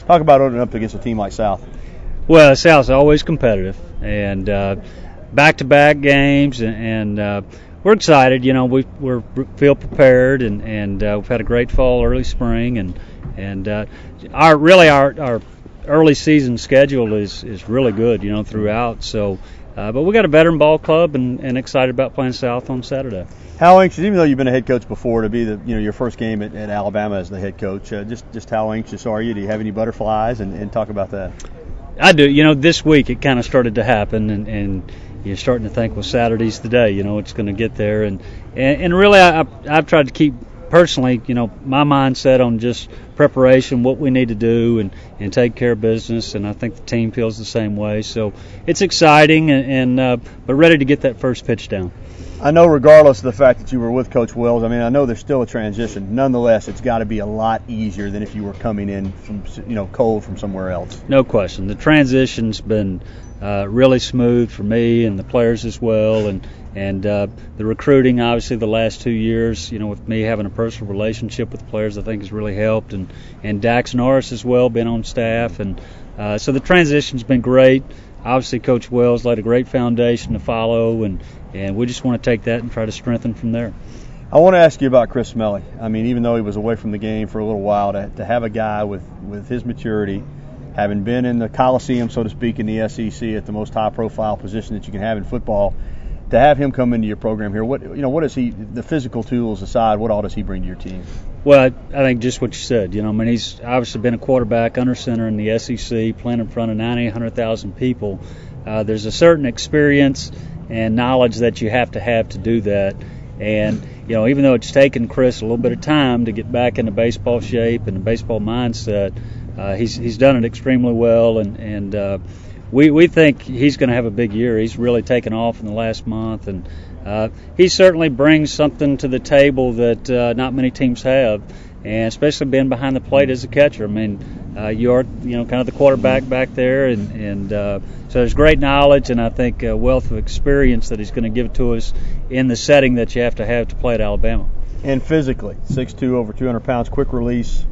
Talk about opening up against a team like South. Well, South's always competitive, and back-to-back games, and we're excited. You know, we feel prepared, and we've had a great fall, early spring, and our early season schedule is really good. You know, throughout. So, but we got a veteran ball club, and excited about playing South on Saturday. How anxious, even though you've been a head coach before, to be your first game at Alabama as the head coach, just how anxious are you? Do you have any butterflies? And talk about that. I do. You know, this week it kind of started to happen, and you're starting to think, well, Saturday's the day. You know, it's going to get there, and really, I've tried to keep personally, you know, my mindset on just preparation, what we need to do, and take care of business, and I think the team feels the same way. So it's exciting, but ready to get that first pitch down. I know, regardless of the fact that you were with Coach Wells, I mean, I know there's still a transition. Nonetheless, it's got to be a lot easier than if you were coming in from, cold from somewhere else. No question. The transition's been really smooth for me and the players as well, and the recruiting, obviously, the last 2 years, you know, with me having a personal relationship with the players, I think has really helped, and Dax Norris as well, been on staff, and so the transition's been great. Obviously, Coach Wells laid a great foundation to follow, and we just want to take that and try to strengthen from there. I want to ask you about Chris Smelley. I mean, even though he was away from the game for a little while, to have a guy with his maturity, having been in the Coliseum, so to speak, in the SEC at the most high-profile position that you can have in football, to have him come into your program here, what is he? The physical tools aside, what all does he bring to your team? Well, I think just what you said. You know, I mean, he's obviously been a quarterback under center in the SEC, playing in front of 100,000 people. There's a certain experience and knowledge that you have to do that. And, you know, even though it's taken Chris a little bit of time to get back into baseball shape and the baseball mindset, he's done it extremely well, and we think he's going to have a big year. He's really taken off in the last month, and he certainly brings something to the table that not many teams have, and especially being behind the plate as a catcher. I mean, you're kind of the quarterback back there, and so there's great knowledge, and I think a wealth of experience that he's going to give to us in the setting that you have to play at Alabama. And physically, 6'2", over 200 pounds, quick release,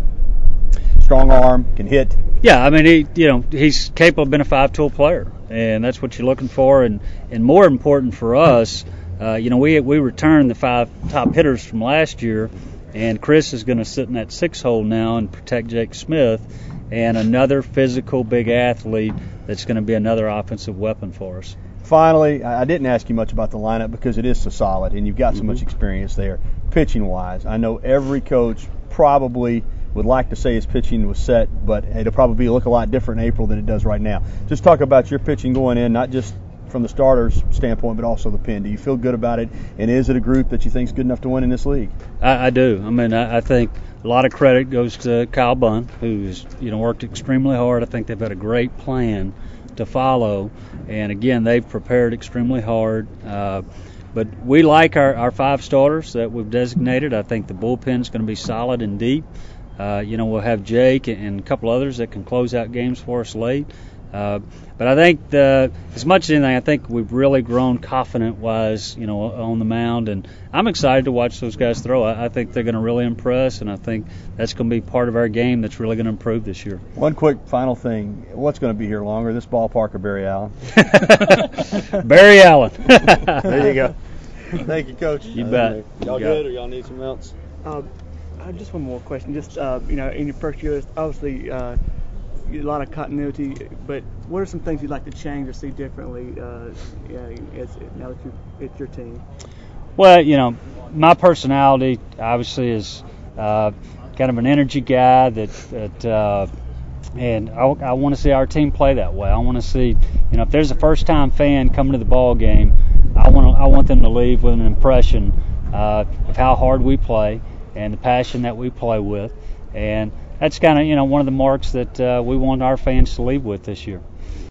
strong arm, can hit. Yeah, I mean, he's capable of being a 5-tool player, and that's what you're looking for. And more important for us, we returned the 5 top hitters from last year, and Chris is going to sit in that 6 hole now and protect Jake Smith, and another physical big athlete that's going to be another offensive weapon for us. Finally, I didn't ask you much about the lineup because it is so solid, and you've got so much experience there. Pitching-wise, I know every coach probably would like to say his pitching was set, but it'll probably look a lot different in April than it does right now. Just talk about your pitching going in, not just from the starters standpoint, but also the pen. Do you feel good about it, and is it a group that you think is good enough to win in this league? I do. I mean, I think a lot of credit goes to Kyle Bunn, who's worked extremely hard. I think they've had a great plan to follow, and again, they've prepared extremely hard. But we like our 5 starters that we've designated. I think the bullpen's going to be solid and deep. We'll have Jake and a couple others that can close out games for us late. But I think as much as anything, I think we've really grown confident-wise, on the mound. And I'm excited to watch those guys throw. I think they're going to really impress, and I think that's going to be part of our game that's really going to improve this year. One quick final thing. What's going to be here longer, this ballpark or Barry Allen? Barry Allen. There you go. Thank you, Coach. You bet. Y'all good, or y'all need something else? Just one more question. Just, in your first year, obviously a lot of continuity, but what are some things you'd like to change or see differently now that it's your team? Well, my personality obviously is kind of an energy guy and I want to see our team play that way. I want to see, if there's a first-time fan coming to the ball game, I want them to leave with an impression of how hard we play and the passion that we play with, and that's kind of one of the marks that we want our fans to leave with this year.